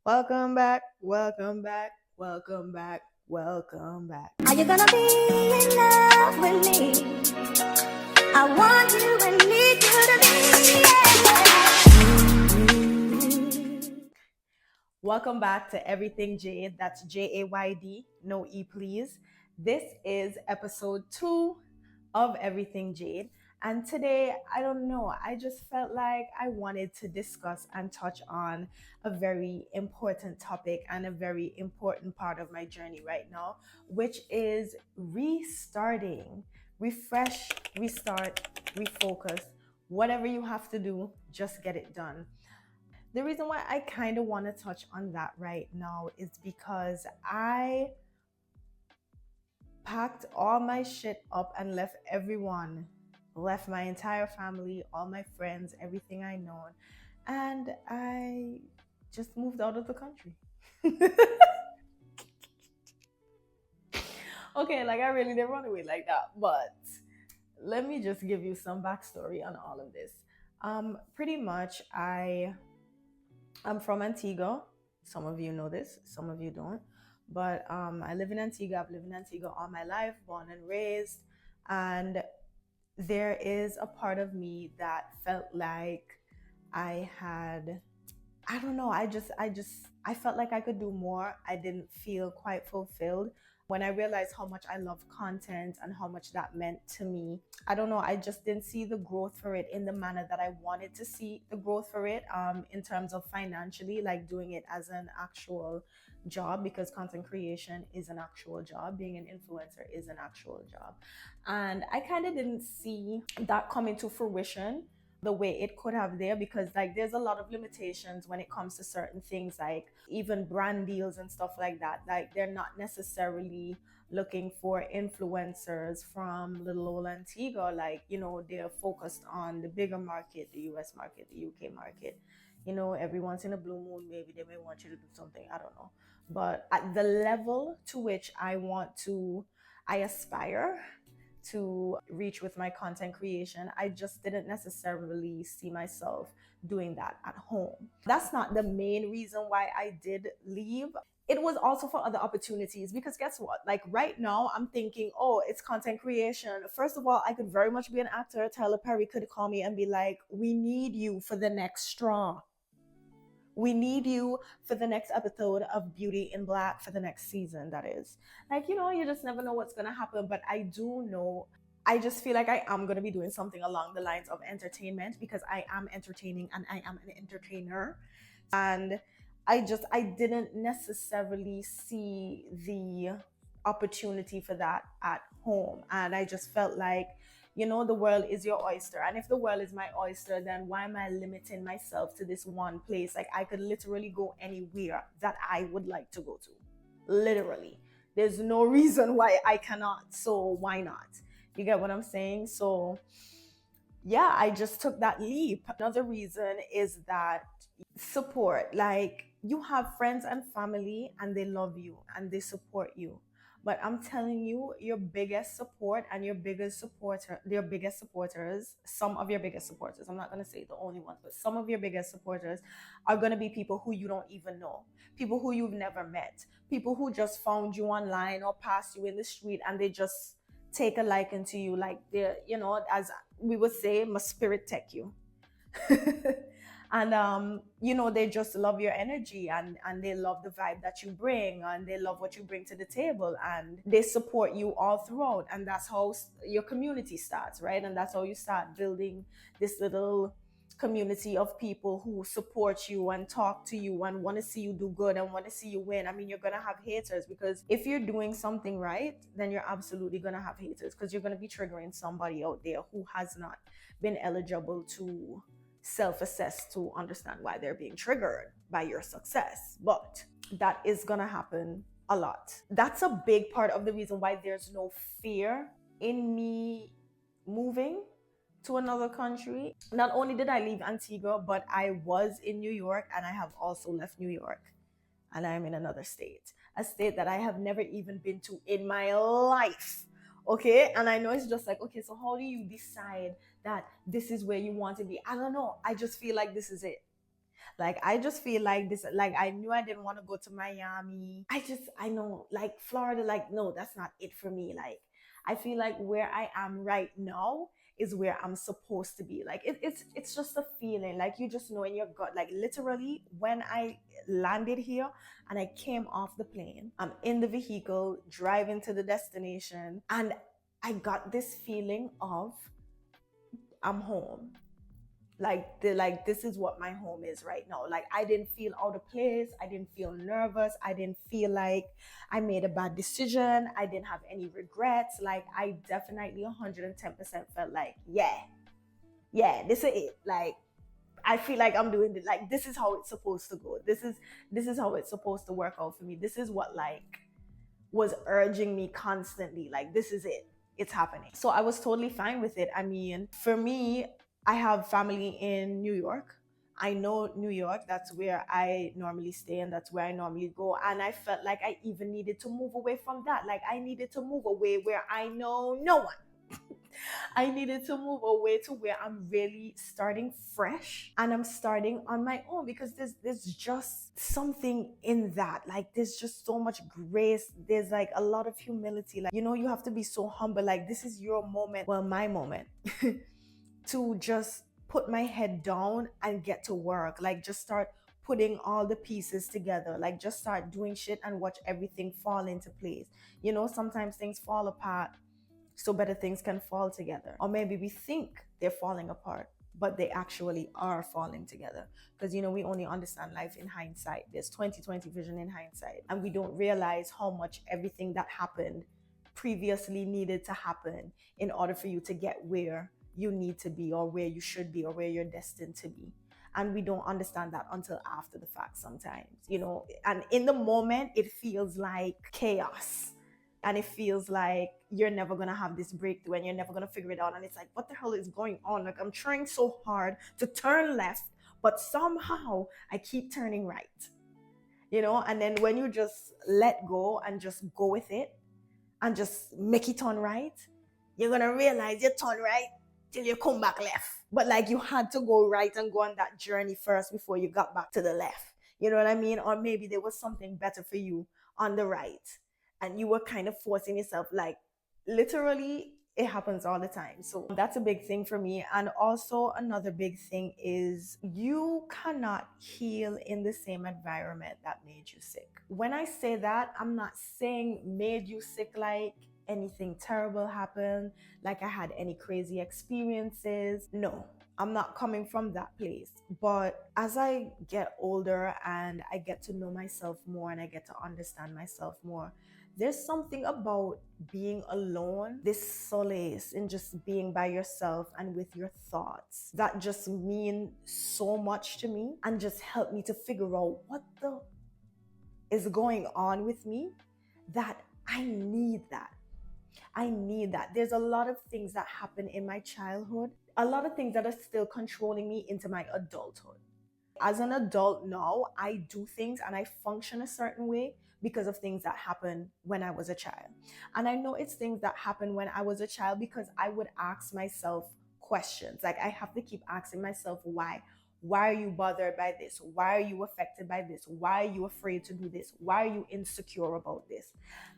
Welcome back, welcome back, welcome back, welcome back. Are you gonna be in love with me? I want you and need you to be. Welcome back to Everything Jade. That's JAYD, no E please. This is episode 2 of Everything Jade. And today, I don't know, I just felt like I wanted to discuss and touch on a very important topic and a very important part of my journey right now, which is restarting. Refresh, restart, refocus. Whatever you have to do, just get it done. The reason why I kind of want to touch on that right now is because I packed all my shit up and left everyone, left my entire family, all my friends, everything I know, and I just moved out of the country. Okay, like I really didn't run away like that, but let me just give you some backstory on all of this. Pretty much, I'm from Antigua. Some of you know this, some of you don't. But I live in Antigua. I've lived in Antigua all my life, born and raised. And there is a part of me that felt like I had, I don't know, I felt like I could do more. I didn't feel quite fulfilled. When I realized how much I love content and how much that meant to me, I don't know, I just didn't see the growth for it in the manner that I wanted to see the growth for it, in terms of financially, like doing it as an actual job, because content creation is an actual job. Being an influencer is an actual job. And I kind of didn't see that coming to fruition the way it could have there, because like there's a lot of limitations when it comes to certain things, like even brand deals and stuff like that. Like they're not necessarily looking for influencers from little old Antigua. Like, they're focused on the bigger market, the US market, the UK market. Every once in a blue moon, maybe they may want you to do something, I don't know. But at the level to which I aspire to reach with my content creation, I just didn't necessarily see myself doing that at home. That's not the main reason why I did leave. It was also for other opportunities, because guess what? Like right now, I'm thinking, oh, it's content creation. First of all, I could very much be an actor. Tyler Perry could call me and be like, we need you for the next straw. We need you for the next episode of Beauty in Black, for the next season, that is. Like, you just never know what's going to happen. But I do know, I just feel like I am going to be doing something along the lines of entertainment, because I am entertaining and I am an entertainer. And I didn't necessarily see the opportunity for that at home. And I just felt like, the world is your oyster. And if the world is my oyster, then why am I limiting myself to this one place? Like I could literally go anywhere that I would like to go to. Literally. There's no reason why I cannot. So why not? You get what I'm saying? So yeah, I just took that leap. Another reason is that support. Like you have friends and family and they love you and they support you. But I'm telling you, your biggest support and your biggest supporters, some of your biggest supporters, I'm not going to say the only ones, but some of your biggest supporters are going to be people who you don't even know, people who you've never met, people who just found you online or passed you in the street and they just take a liking to you. Like they're, as we would say, my spirit tech you. And they just love your energy, and they love the vibe that you bring, and they love what you bring to the table, and they support you all throughout. And that's how your community starts, right? And that's how you start building this little community of people who support you and talk to you and want to see you do good and want to see you win. I mean, you're going to have haters, because if you're doing something right, then you're absolutely going to have haters, because you're going to be triggering somebody out there who has not been eligible to self-assess to understand why they're being triggered by your success. But that is gonna happen a lot. That's a big part of the reason why there's no fear in me moving to another country. Not only did I leave Antigua, but I was in New York, and I have also left New York, and I'm in another state, a state that I have never even been to in my life. Okay, and I know it's just like, okay, so how do you decide that this is where you want to be? I don't know. I just feel like this is it. Like, I just feel like this, like, I knew I didn't want to go to Miami. I know, like, Florida, like, no, that's not it for me. Like, I feel like where I am right now is where I'm supposed to be. Like, it's just a feeling. Like, you just know in your gut. Like, literally, when I landed here and I came off the plane, I'm in the vehicle, driving to the destination, and I got this feeling of I'm home. Like this is what my home is right now. Like, I didn't feel out of place, I didn't feel nervous, I didn't feel like I made a bad decision, I didn't have any regrets. Like, I definitely 110% felt like, yeah, this is it. Like, I feel like I'm doing it. Like, this is how it's supposed to go. This is how it's supposed to work out for me. This is what, like, was urging me constantly. Like, this is it, it's happening. So I was totally fine with it. I mean, for me, I have family in New York. I know New York, that's where I normally stay and that's where I normally go. And I felt like I even needed to move away from that. Like, I needed to move away where I know no one. I needed to move away to where I'm really starting fresh and I'm starting on my own, because there's just something in that. Like, there's just so much grace. There's like a lot of humility. Like, you have to be so humble. Like, this is your moment, well, my moment, to just put my head down and get to work. Like, just start putting all the pieces together. Like, just start doing shit and watch everything fall into place. Sometimes things fall apart so better things can fall together. Or maybe we think they're falling apart, but they actually are falling together. Because, we only understand life in hindsight. There's 20/20 vision in hindsight. And we don't realize how much everything that happened previously needed to happen in order for you to get where you need to be, or where you should be, or where you're destined to be. And we don't understand that until after the fact sometimes, and in the moment, it feels like chaos. And it feels like you're never gonna have this breakthrough and you're never gonna figure it out. And it's like, what the hell is going on? Like, I'm trying so hard to turn left, but somehow I keep turning right. And then when you just let go and just go with it and just make it turn right, you're gonna realize you turn right till you come back left. But like, you had to go right and go on that journey first before you got back to the left. You know what I mean? Or maybe there was something better for you on the right, and you were kind of forcing yourself. Like, literally, it happens all the time. So that's a big thing for me. And also, another big thing is you cannot heal in the same environment that made you sick. When I say that, I'm not saying made you sick like anything terrible happened, like I had any crazy experiences. No, I'm not coming from that place. But as I get older and I get to know myself more and I get to understand myself more, there's something about being alone, this solace in just being by yourself and with your thoughts, that just mean so much to me and just help me to figure out what the is going on with me, that I need that. I need that. There's a lot of things that happen in my childhood, a lot of things that are still controlling me into my adulthood. As an adult now, I do things and I function a certain way because of things that happened when I was a child. And I know it's things that happened when I was a child because I would ask myself questions. Like, I have to keep asking myself why. Why are you bothered by this? Why are you affected by this? Why are you afraid to do this? Why are you insecure about this?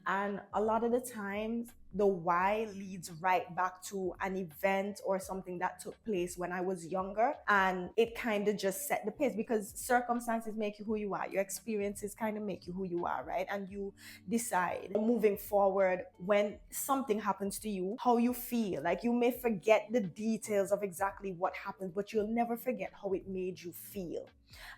And a lot of the times, the why leads right back to an event or something that took place when I was younger. And it kind of just set the pace, because circumstances make you who you are. Your experiences kind of make you who you are, right? And you decide moving forward, when something happens to you, how you feel. Like, you may forget the details of exactly what happened, but you'll never forget how it made you feel.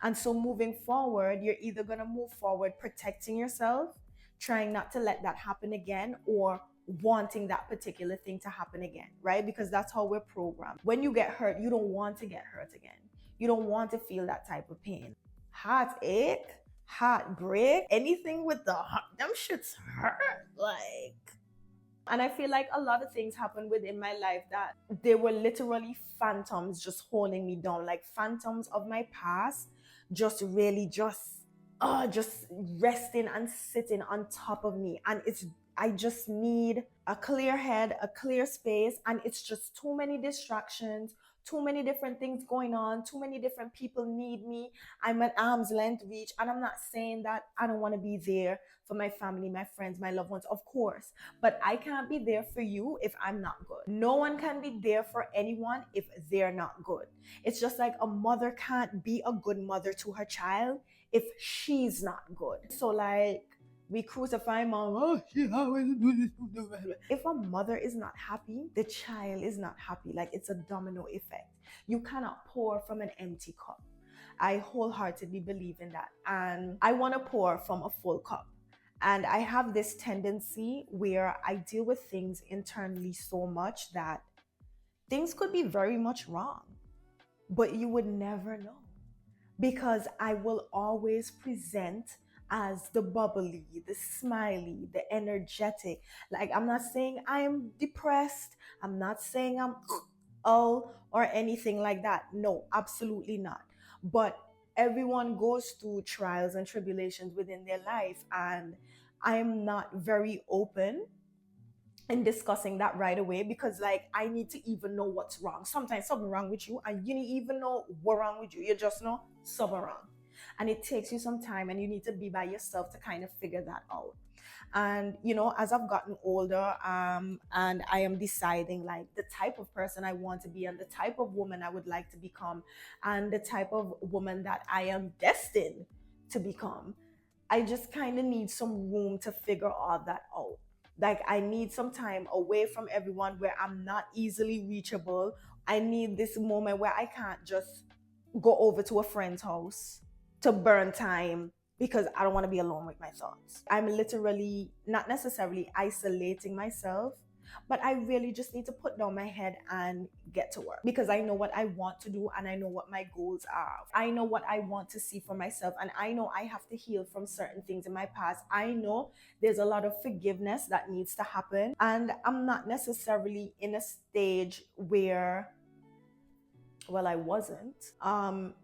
And so moving forward, you're either going to move forward protecting yourself, trying not to let that happen again, or wanting that particular thing to happen again, right? Because that's how we're programmed. When you get hurt, you don't want to get hurt again. You don't want to feel that type of pain. Heartache, heartbreak, anything with the heart, them shits hurt. Like, and I feel like a lot of things happened within my life that they were literally phantoms just holding me down, like phantoms of my past, just really just resting and sitting on top of me. And I just need a clear head, a clear space, and it's just too many distractions, too many different things going on, too many different people need me. I'm at arm's length reach, and I'm not saying that I don't want to be there for my family, my friends, my loved ones, of course, but I can't be there for you if I'm not good. No one can be there for anyone if they're not good. It's just like a mother can't be a good mother to her child if she's not good. So like, we crucify mom. Oh, she always do this. If a mother is not happy, the child is not happy. Like, it's a domino effect. You cannot pour from an empty cup. I wholeheartedly believe in that. And I want to pour from a full cup. And I have this tendency where I deal with things internally so much that things could be very much wrong, but you would never know, because I will always present as the bubbly, the smiley, the energetic. Like, I'm not saying I am depressed. I'm not saying I'm or anything like that. No, absolutely not. But everyone goes through trials and tribulations within their life, and I am not very open in discussing that right away, because like, I need to even know what's wrong. Sometimes something wrong with you and you didn't even know what's wrong with you. You just know something wrong. And it takes you some time, and you need to be by yourself to kind of figure that out. And you know, as I've gotten older, and I am deciding like the type of person I want to be, and the type of woman I would like to become, and the type of woman that I am destined to become, I just kind of need some room to figure all that out. Like, I need some time away from everyone where I'm not easily reachable. I need this moment where I can't just go over to a friend's house to burn time because I don't want to be alone with my thoughts. I'm literally not necessarily isolating myself, but I really just need to put down my head and get to work, because I know what I want to do, and I know what my goals are. I know what I want to see for myself, and I know I have to heal from certain things in my past. I know there's a lot of forgiveness that needs to happen, and I'm not necessarily in a stage where, well, I wasn't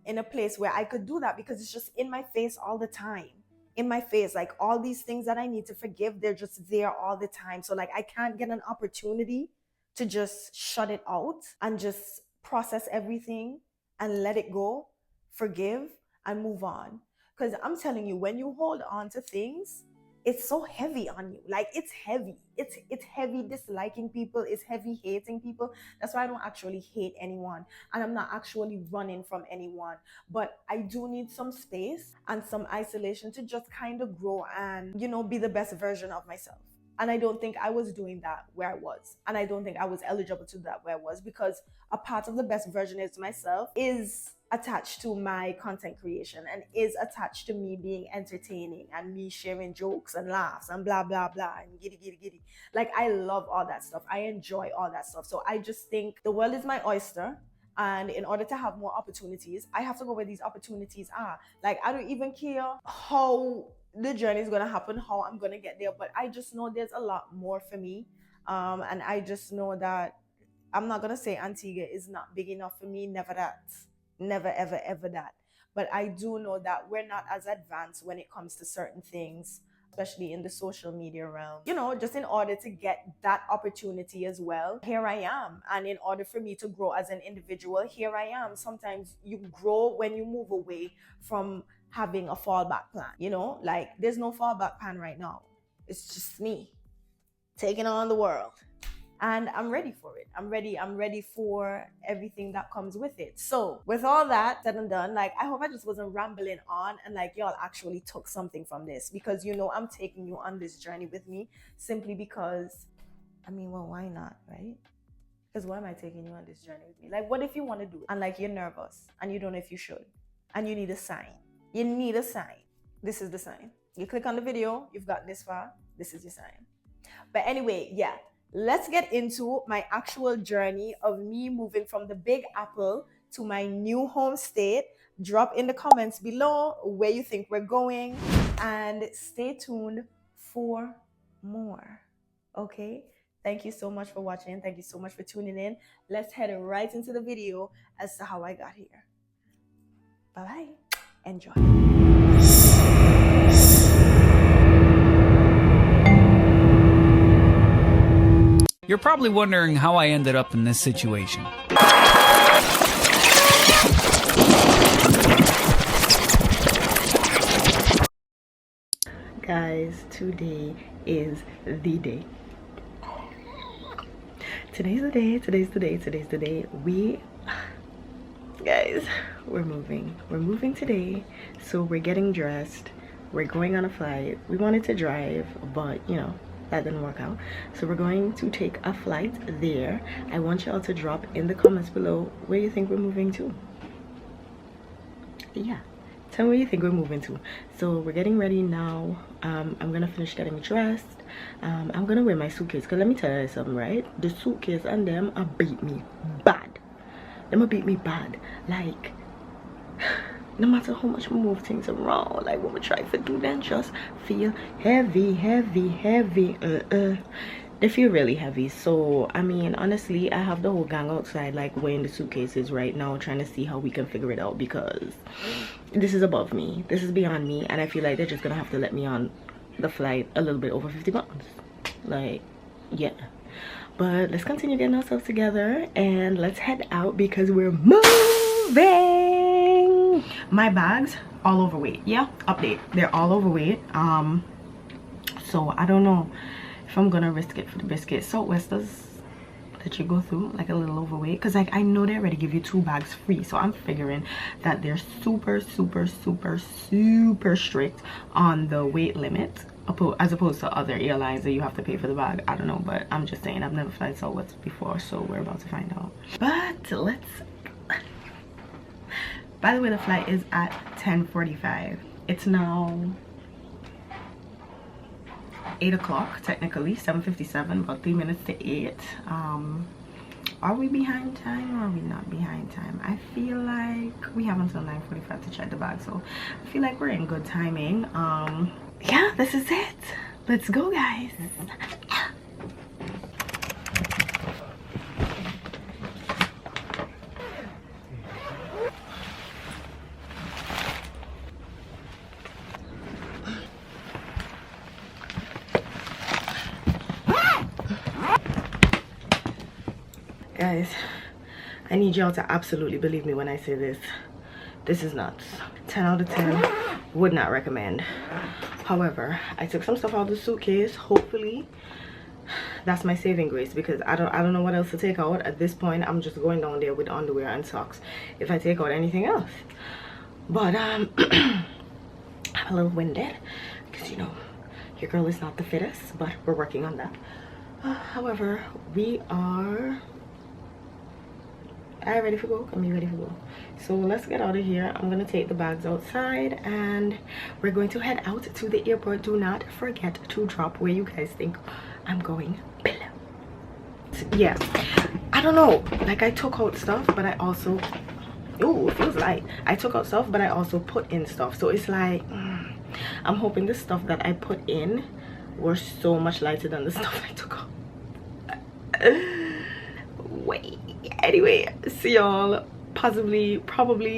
in a place where I could do that, because it's just in my face all the time. In my face, like, all these things that I need to forgive, they're just there all the time. So like, I can't get an opportunity to just shut it out and just process everything and let it go, forgive, and move on. Because I'm telling you, when you hold on to things, it's so heavy on you. Like, it's heavy. It's heavy disliking people. It's heavy hating people. That's why I don't actually hate anyone. And I'm not actually running from anyone. But I do need some space and some isolation to just kind of grow and, you know, be the best version of myself. And I don't think I was doing that where I was. And I don't think I was eligible to do that where I was, because a part of the best version of myself is attached to my content creation, and is attached to me being entertaining and me sharing jokes and laughs and blah blah blah and giddy. Like, I love all that stuff. I enjoy all that stuff. So I just think the world is my oyster, and in order to have more opportunities, I have to go where these opportunities are. Like, I don't even care how the journey is going to happen, how I'm going to get there, but I just know there's a lot more for me, and I just know that I'm not going to say Antigua is not big enough for me. Never that. Never, ever, ever that. But I do know that we're not as advanced when it comes to certain things, especially in the social media realm. You know, just in order to get that opportunity as well, here I am. And in order for me to grow as an individual, here I am. Sometimes you grow when you move away from having a fallback plan. You know, like, there's no fallback plan right now. It's just me taking on the world. And I'm ready for it. I'm ready for everything that comes with it. So with all that said and done, like, I hope I just wasn't rambling on, and like, y'all actually took something from this, because, you know, I'm taking you on this journey with me simply because, I mean, well, why not, right? Because why am I taking you on this journey with me? Like, what if you want to do it and like, you're nervous and you don't know if you should, and you need a sign. You need a sign. This is the sign. You click on the video, you've got this far, this is your sign. But anyway, yeah. Let's get into my actual journey of me moving from the Big Apple to my new home state. Drop in the comments below where you think we're going, and stay tuned for more. Okay? Thank you so much for watching. Thank you so much for tuning in. Let's head right into the video as to how I got here. Bye-bye. Enjoy. You're probably wondering how I ended up in this situation. Guys, today is the day. Today's the day. Guys, we're moving today. So we're getting dressed, we're going on a flight. We wanted to drive, but you know, that didn't work out. So we're going to take a flight there. I want y'all to drop in the comments below where you think we're moving to. Yeah, tell me where you think we're moving to. So we're getting ready now. I'm gonna finish getting dressed. I'm gonna wear my suitcase, because let me tell you something, right? The suitcase and them beat me bad. Like, no matter how much we move things around, like when we try to do them, just feel heavy. They feel really heavy. So I mean, honestly, I have the whole gang outside like weighing the suitcases right now, trying to see how we can figure it out, because this is above me, this is beyond me, and I feel like they're just gonna have to let me on the flight a little bit over 50 pounds. Like, yeah. But let's continue getting ourselves together and let's head out, because we're moving. My bags all overweight. Yeah, update, they're all overweight. So I don't know if I'm gonna risk it for the biscuit. Southwest does that you go through like a little overweight, because like I know they already give you 2 bags free, so I'm figuring that they're super strict on the weight limit, as opposed to other airlines that you have to pay for the bag. I don't know, but I'm just saying, I've never flown Southwest before, so we're about to find out. But let's by the way, the flight is at 10:45. It's now 8 o'clock technically, 7:57, about 3 minutes to 8. Are we behind time or are we not behind time? I feel like we have until 9:45 to check the bag, so I feel like we're in good timing. Yeah, this is it. Let's go, guys. Guys, I need y'all to absolutely believe me when I say this. This is nuts. 10 out of 10. Would not recommend. However, I took some stuff out of the suitcase. Hopefully that's my saving grace, because I don't know what else to take out at this point. I'm just going down there with underwear and socks if I take out anything else. But I'm a little winded, because you know, your girl is not the fittest, but we're working on that. However, we are ready for go. I'm ready for go. So let's get out of here. I'm gonna take the bags outside and we're going to head out to the airport. Do not forget to drop where you guys think I'm going below. Yeah, I don't know, like I took out stuff, but I also, oh, it feels light. I took out stuff, but I also put in stuff, so it's like I'm hoping the stuff that I put in were so much lighter than the stuff I took out. Wait, anyway, see y'all probably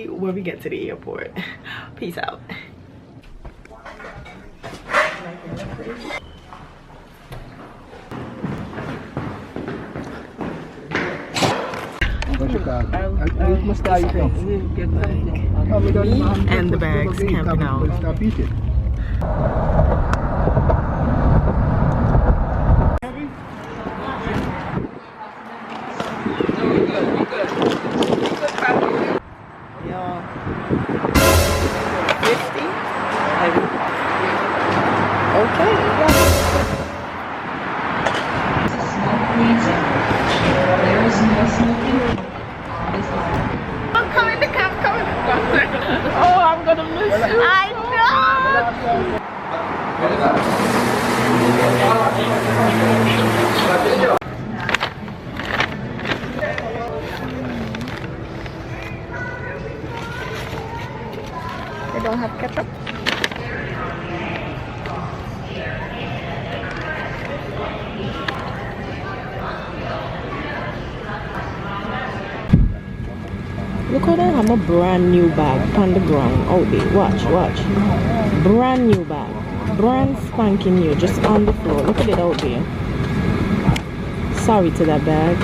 when we get to the airport. Peace out. Me and the bags camping out. They don't have ketchup. Look how they have a brand new bag on the ground out there. Watch. Brand new bag. Brand spanking new, just on the floor. Look at it out there. Sorry to that bag.